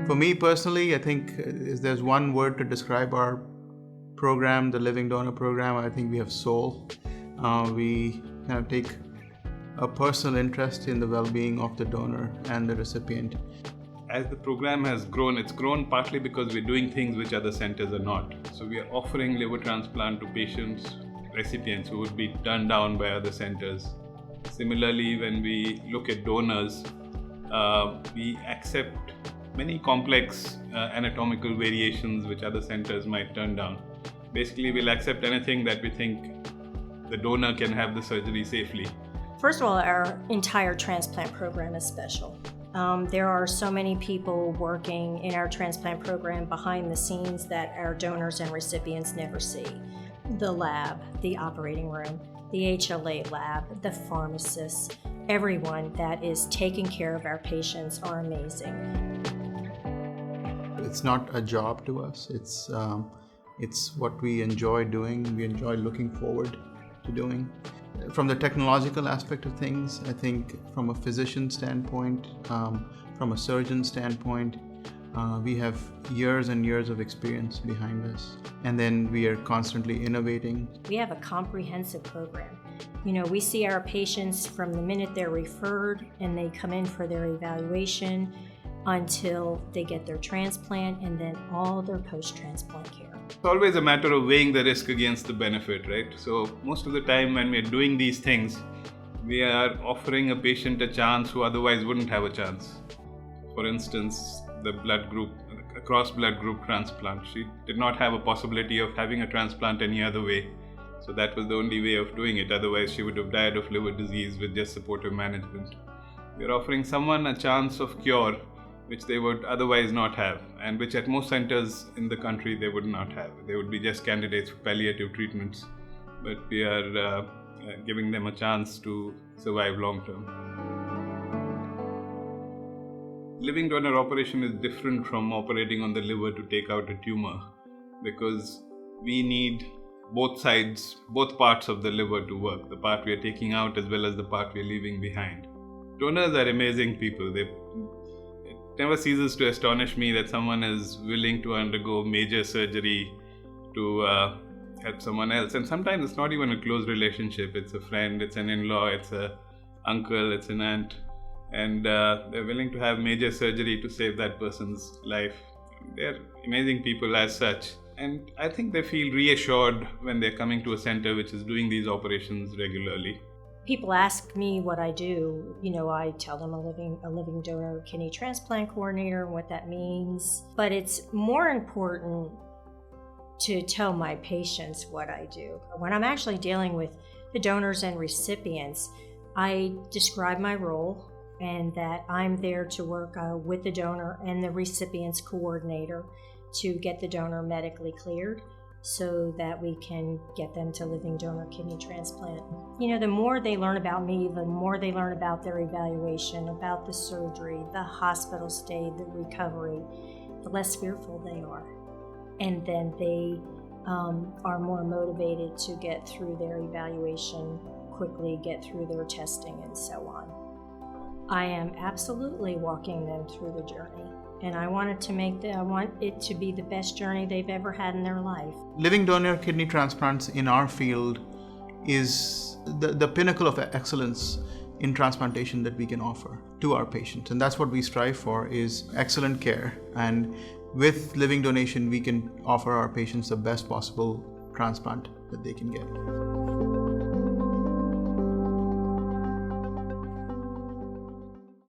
For me personally, I think if there's one word to describe our program, the Living Donor Program, I think we have soul. We kind of take a personal interest in the well-being of the donor and the recipient. As the program has grown, it's grown partly because we're doing things which other centers are not. So we are offering liver transplant to patients, recipients who would be turned down by other centers. Similarly, when we look at donors, we accept many complex anatomical variations which other centers might turn down. Basically, we'll accept anything that we think the donor can have the surgery safely. First of all, our entire transplant program is special. There are so many people working in our transplant program behind the scenes that our donors and recipients never see. The lab, the operating room, the HLA lab, the pharmacists, everyone that is taking care of our patients are amazing. It's not a job to us. It's what we enjoy doing. We enjoy looking forward to doing. From the technological aspect of things, I think from a physician standpoint, from a surgeon standpoint, we have years and years of experience behind us. And then we are constantly innovating. We have a comprehensive program. We see our patients from the minute they're referred and they come in for their evaluation until they get their transplant and then all their post-transplant care. It's always a matter of weighing the risk against the benefit, right? So most of the time when we're doing these things, we are offering a patient a chance who otherwise wouldn't have a chance. For instance, the cross blood group transplant. She did not have a possibility of having a transplant any other way. So that was the only way of doing it. Otherwise, she would have died of liver disease with just supportive management. We're offering someone a chance of cure which they would otherwise not have, and which at most centers in the country they would not have. They would be just candidates for palliative treatments, but we are giving them a chance to survive long term. Living donor operation is different from operating on the liver to take out a tumor, because we need both sides, both parts of the liver to work, the part we are taking out as well as the part we are leaving behind. Donors are amazing people. It never ceases to astonish me that someone is willing to undergo major surgery to help someone else. And sometimes it's not even a close relationship. It's a friend, it's an in-law, it's an uncle, it's an aunt. And they're willing to have major surgery to save that person's life. They're amazing people as such. And I think they feel reassured when they're coming to a center which is doing these operations regularly. People ask me what I do. I tell them a living donor kidney transplant coordinator and what that means. But it's more important to tell my patients what I do. When I'm actually dealing with the donors and recipients, I describe my role and that I'm there to work with the donor and the recipient's coordinator to get the donor medically cleared, so that we can get them to living donor kidney transplant. The more they learn about me, the more they learn about their evaluation, about the surgery, the hospital stay, the recovery, the less fearful they are. And then they are more motivated to get through their evaluation quickly, get through their testing, and so on. I am absolutely walking them through the journey. And I want it to be the best journey they've ever had in their life. Living donor kidney transplants in our field is the pinnacle of excellence in transplantation that we can offer to our patients. And that's what we strive for, is excellent care. And with living donation, we can offer our patients the best possible transplant that they can get.